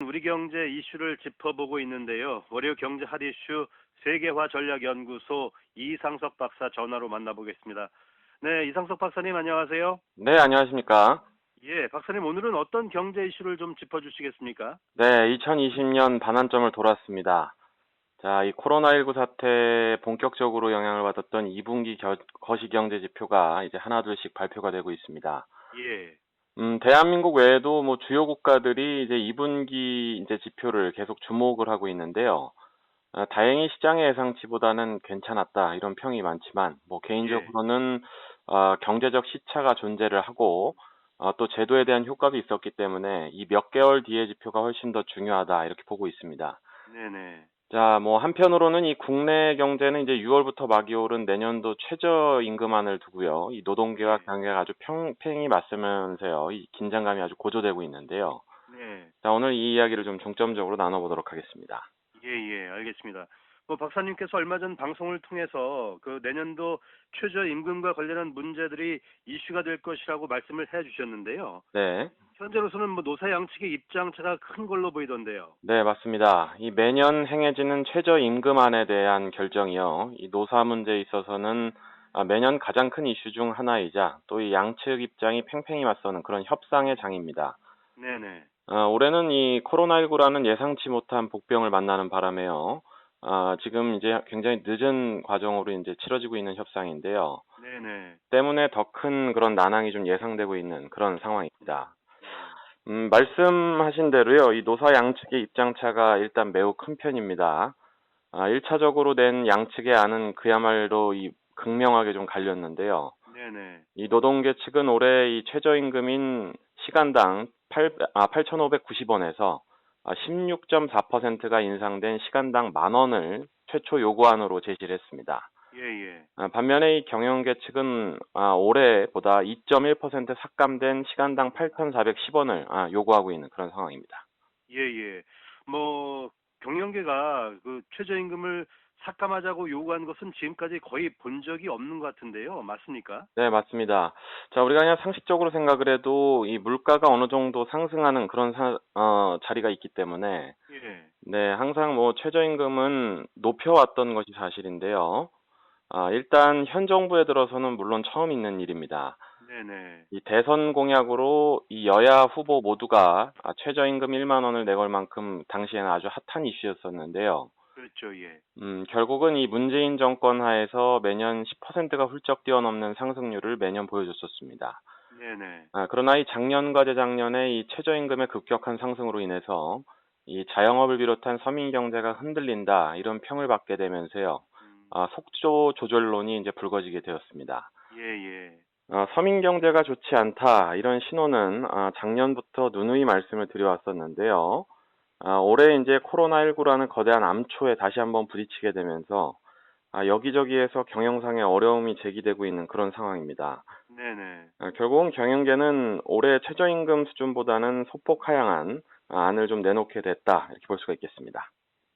우리 경제 이슈를 짚어보고 있는데요. 월요 경제 핫 이슈 세계화 전략연구소 이상석 박사 전화로 만나보겠습니다. 네, 이상석 박사님 안녕하세요. 네, 안녕하십니까. 예, 박사님 오늘은 어떤 경제 이슈를 좀 짚어주시겠습니까? 네, 2020년 반환점을 돌았습니다. 자, 이 코로나19 사태에 본격적으로 영향을 받았던 2분기 거시경제 지표가 이제 하나둘씩 발표가 되고 있습니다. 예, 대한민국 외에도 뭐 주요 국가들이 이제 2분기 이제 지표를 계속 주목을 하고 있는데요. 다행히 시장의 예상치보다는 괜찮았다 이런 평이 많지만 뭐 예, 개인적으로는 경제적 시차가 존재를 하고 또 제도에 대한 효과도 있었기 때문에 이 몇 개월 뒤의 지표가 훨씬 더 중요하다 이렇게 보고 있습니다. 네네. 자, 뭐 한편으로는 이 국내 경제는 이제 6월부터 막이 오른 내년도 최저임금안을 두고요. 이 노동계와 예, 경계가 아주 팽팽히 맞서면서요. 이 긴장감이 아주 고조되고 있는데요. 네. 자, 오늘 이 이야기를 좀 중점적으로 나눠보도록 하겠습니다. 예, 예, 알겠습니다. 뭐 박사님께서 얼마 전 방송을 통해서 그 내년도 최저임금과 관련한 문제들이 이슈가 될 것이라고 말씀을 해주셨는데요. 네. 현재로서는 뭐 노사 양측의 입장차가 큰 걸로 보이던데요. 네, 맞습니다. 이 매년 행해지는 최저임금안에 대한 결정이요. 이 노사 문제에 있어서는 매년 가장 큰 이슈 중 하나이자 또 이 양측 입장이 팽팽히 맞서는 그런 협상의 장입니다. 네네. 올해는 이 코로나19라는 예상치 못한 복병을 만나는 바람에요. 지금 이제 굉장히 늦은 과정으로 이제 치러지고 있는 협상인데요. 네네. 때문에 더 큰 그런 난항이 좀 예상되고 있는 그런 상황입니다. 예. 말씀하신 대로요, 이 노사 양측의 입장차가 일단 매우 큰 편입니다. 1차적으로 낸 양측의 안은 그야말로 이 극명하게 좀 갈렸는데요. 네네. 이 노동계 측은 올해 이 최저임금인 시간당 8,590원에서 16.4%가 인상된 시간당 10,000원을 최초 요구안으로 제시를 했습니다. 예예. 반면에 이 경영계 측은 올해보다 2.1% 삭감된 시간당 8,410원을 요구하고 있는 그런 상황입니다. 예예. 뭐 경영계가 그 최저임금을 삭감하자고 요구한 것은 지금까지 거의 본 적이 없는 것 같은데요. 맞습니까? 네, 맞습니다. 자, 우리가 그냥 상식적으로 생각을 해도 이 물가가 어느 정도 상승하는 그런 자리가 있기 때문에 예. 네, 항상 뭐 최저임금은 높여왔던 것이 사실인데요. 일단 현 정부에 들어서는 물론 처음 있는 일입니다. 네네. 이 대선 공약으로 이 여야 후보 모두가 최저임금 1만 원을 내걸 만큼 당시에는 아주 핫한 이슈였었는데요. 그렇죠. 예. 결국은 이 문재인 정권 하에서 매년 10%가 훌쩍 뛰어넘는 상승률을 매년 보여줬었습니다. 네네. 그러나 이 작년과 재작년에 이 최저임금의 급격한 상승으로 인해서 이 자영업을 비롯한 서민 경제가 흔들린다 이런 평을 받게 되면서요. 속조 조절론이 이제 불거지게 되었습니다. 예예. 서민 경제가 좋지 않다 이런 신호는 작년부터 누누이 말씀을 드려왔었는데요. 올해 이제 코로나19라는 거대한 암초에 다시 한번 부딪히게 되면서 여기저기에서 경영상의 어려움이 제기되고 있는 그런 상황입니다. 네네. 결국은 경영계는 올해 최저임금 수준보다는 소폭 하향한 안을 좀 내놓게 됐다 이렇게 볼 수가 있겠습니다.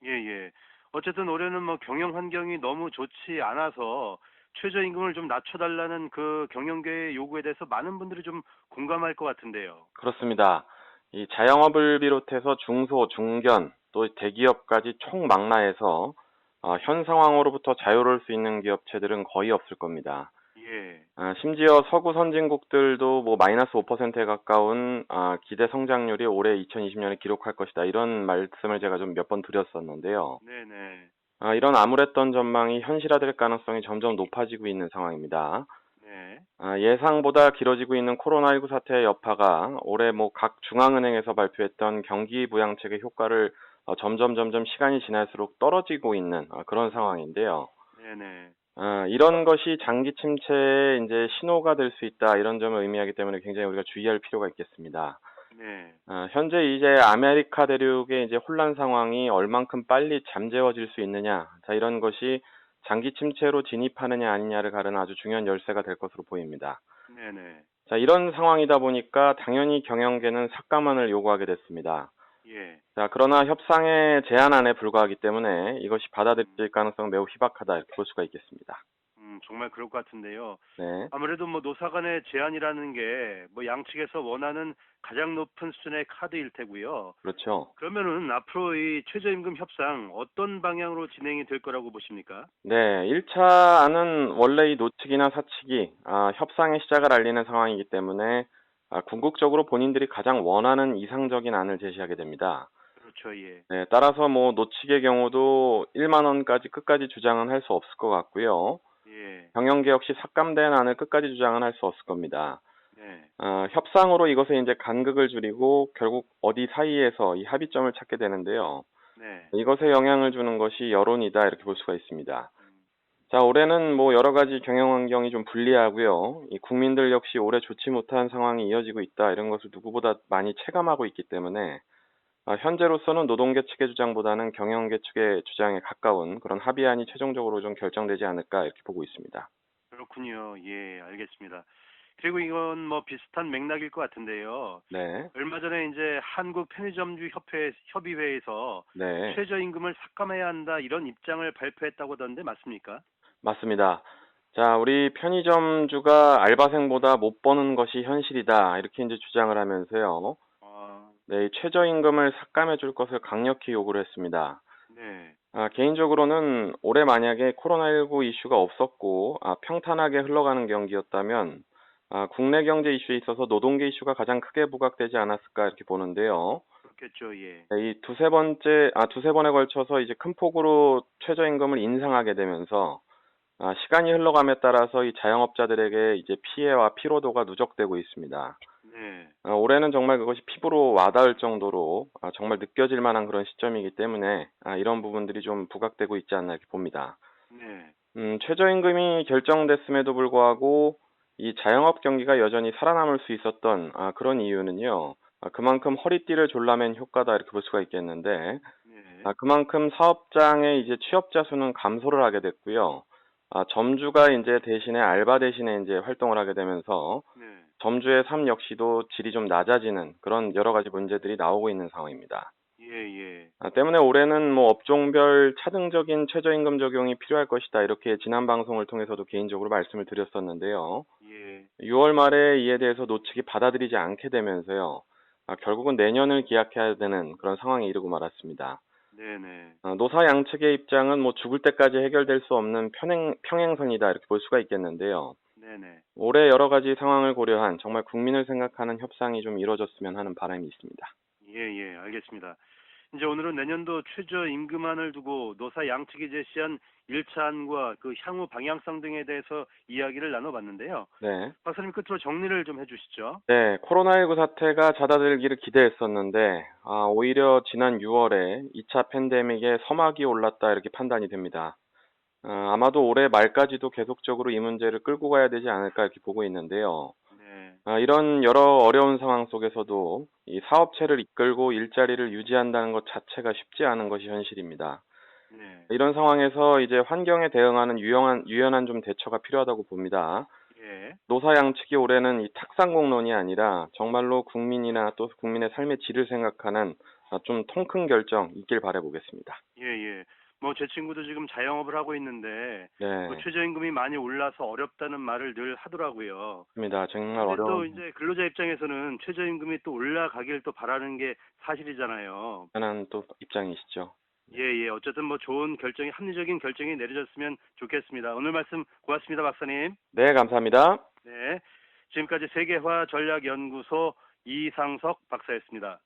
예예. 어쨌든 올해는 뭐 경영 환경이 너무 좋지 않아서 최저임금을 좀 낮춰달라는 그 경영계의 요구에 대해서 많은 분들이 좀 공감할 것 같은데요. 그렇습니다. 이 자영업을 비롯해서 중소, 중견, 또 대기업까지 총망라해서 현 상황으로부터 자유로울 수 있는 기업체들은 거의 없을 겁니다. 예. 심지어 서구 선진국들도 뭐 마이너스 5%에 가까운 기대 성장률이 올해 2020년에 기록할 것이다. 이런 말씀을 제가 좀 몇 번 드렸었는데요. 네네. 이런 암울했던 전망이 현실화될 가능성이 점점 높아지고 있는 상황입니다. 네. 예상보다 길어지고 있는 코로나19 사태의 여파가 올해 뭐 각 중앙은행에서 발표했던 경기 부양책의 효과를 점점 시간이 지날수록 떨어지고 있는 그런 상황인데요. 네네. 이런 것이 장기 침체의 이제 신호가 될 수 있다 이런 점을 의미하기 때문에 굉장히 우리가 주의할 필요가 있겠습니다. 네. 현재 이제 아메리카 대륙의 이제 혼란 상황이 얼만큼 빨리 잠재워질 수 있느냐, 자 이런 것이 장기 침체로 진입하느냐 아니냐를 가르는 아주 중요한 열쇠가 될 것으로 보입니다. 네네. 자, 이런 상황이다 보니까 당연히 경영계는 삭감안을 요구하게 됐습니다. 예. 자, 그러나 협상의 제안안에 불과하기 때문에 이것이 받아들일 가능성 매우 희박하다 이렇게 볼 수가 있겠습니다. 정말 그럴 것 같은데요. 네. 아무래도 뭐 노사 간의 제안이라는 게 뭐 양측에서 원하는 가장 높은 수준의 카드일 테고요. 그렇죠. 그러면은 앞으로 이 최저임금 협상 어떤 방향으로 진행이 될 거라고 보십니까? 네. 1차 안은 원래 이 노측이나 사측이 협상의 시작을 알리는 상황이기 때문에 궁극적으로 본인들이 가장 원하는 이상적인 안을 제시하게 됩니다. 그렇죠, 예. 네. 따라서 뭐 노측의 경우도 1만 원까지 끝까지 주장은 할 수 없을 것 같고요. 예. 경영계 역시 삭감된 안을 끝까지 주장은 할 수 없을 겁니다. 네. 협상으로 이것에 이제 간극을 줄이고 결국 어디 사이에서 이 합의점을 찾게 되는데요. 네. 이것에 영향을 주는 것이 여론이다 이렇게 볼 수가 있습니다. 음, 자, 올해는 뭐 여러 가지 경영 환경이 좀 불리하고요. 이 국민들 역시 올해 좋지 못한 상황이 이어지고 있다 이런 것을 누구보다 많이 체감하고 있기 때문에 현재로서는 노동계 측의 주장보다는 경영계 측의 주장에 가까운 그런 합의안이 최종적으로 좀 결정되지 않을까 이렇게 보고 있습니다. 그렇군요. 예, 알겠습니다. 그리고 이건 뭐 비슷한 맥락일 것 같은데요. 네, 얼마 전에 이제 한국 편의점주 협회 협의회에서 네, 최저임금을 삭감해야 한다 이런 입장을 발표했다고 하던데 맞습니까? 맞습니다. 자, 우리 편의점주가 알바생보다 못 버는 것이 현실이다 이렇게 이제 주장을 하면서요. 아, 네, 최저임금을 삭감해 줄 것을 강력히 요구를 했습니다. 네, 개인적으로는 올해 만약에 코로나19 이슈가 없었고, 평탄하게 흘러가는 경기였다면, 국내 경제 이슈에 있어서 노동계 이슈가 가장 크게 부각되지 않았을까 이렇게 보는데요. 그렇겠죠. 예, 네, 이 두세 번에 걸쳐서 이제 큰 폭으로 최저임금을 인상하게 되면서, 시간이 흘러감에 따라서 이 자영업자들에게 이제 피해와 피로도가 누적되고 있습니다. 네, 올해는 정말 그것이 피부로 와닿을 정도로 정말 느껴질 만한 그런 시점이기 때문에 이런 부분들이 좀 부각되고 있지 않나 이렇게 봅니다. 네, 최저임금이 결정됐음에도 불구하고 이 자영업 경기가 여전히 살아남을 수 있었던 그런 이유는요. 그만큼 허리띠를 졸라맨 효과다 이렇게 볼 수가 있겠는데 네, 그만큼 사업장의 이제 취업자 수는 감소를 하게 됐고요. 점주가 이제 대신에 알바 대신에 이제 활동을 하게 되면서 네, 점주의 삶 역시도 질이 좀 낮아지는 그런 여러 가지 문제들이 나오고 있는 상황입니다. 예, 예, 때문에 올해는 뭐 업종별 차등적인 최저임금 적용이 필요할 것이다. 이렇게 지난 방송을 통해서도 개인적으로 말씀을 드렸었는데요. 예, 6월 말에 이에 대해서 노측이 받아들이지 않게 되면서요. 결국은 내년을 기약해야 되는 그런 상황에 이르고 말았습니다. 네, 네, 노사 양측의 입장은 뭐 죽을 때까지 해결될 수 없는 평행선이다. 이렇게 볼 수가 있겠는데요. 네, 네. 올해 여러 가지 상황을 고려한 정말 국민을 생각하는 협상이 좀 이루어졌으면 하는 바람이 있습니다. 예, 예, 알겠습니다. 이제 오늘은 내년도 최저임금안을 두고 노사 양측이 제시한 1차안과 그 향후 방향성 등에 대해서 이야기를 나눠봤는데요. 네. 박사님 끝으로 정리를 좀 해주시죠. 네, 코로나19 사태가 잦아들기를 기대했었는데, 오히려 지난 6월에 2차 팬데믹에 서막이 올랐다 이렇게 판단이 됩니다. 아마도 올해 말까지도 계속적으로 이 문제를 끌고 가야 되지 않을까 이렇게 보고 있는데요. 네, 이런 여러 어려운 상황 속에서도 이 사업체를 이끌고 일자리를 유지한다는 것 자체가 쉽지 않은 것이 현실입니다. 네, 이런 상황에서 이제 환경에 대응하는 유연한 좀 대처가 필요하다고 봅니다. 예, 노사 양측이 올해는 이 탁상공론이 아니라 정말로 국민이나 또 국민의 삶의 질을 생각하는 좀 통 큰 결정 있길 바라보겠습니다. 예, 예. 뭐 제 친구도 지금 자영업을 하고 있는데 뭐 네, 최저임금이 많이 올라서 어렵다는 말을 늘 하더라고요. 맞습니다. 정말 근데 또 어려운 이제 근로자 입장에서는 최저임금이 또 올라가길 또 바라는 게 사실이잖아요. 편한 또 입장이시죠. 예, 예. 어쨌든 뭐 좋은 결정이, 합리적인 결정이 내려졌으면 좋겠습니다. 오늘 말씀 고맙습니다, 박사님. 네, 감사합니다. 네. 지금까지 세계화 전략연구소 이상석 박사였습니다.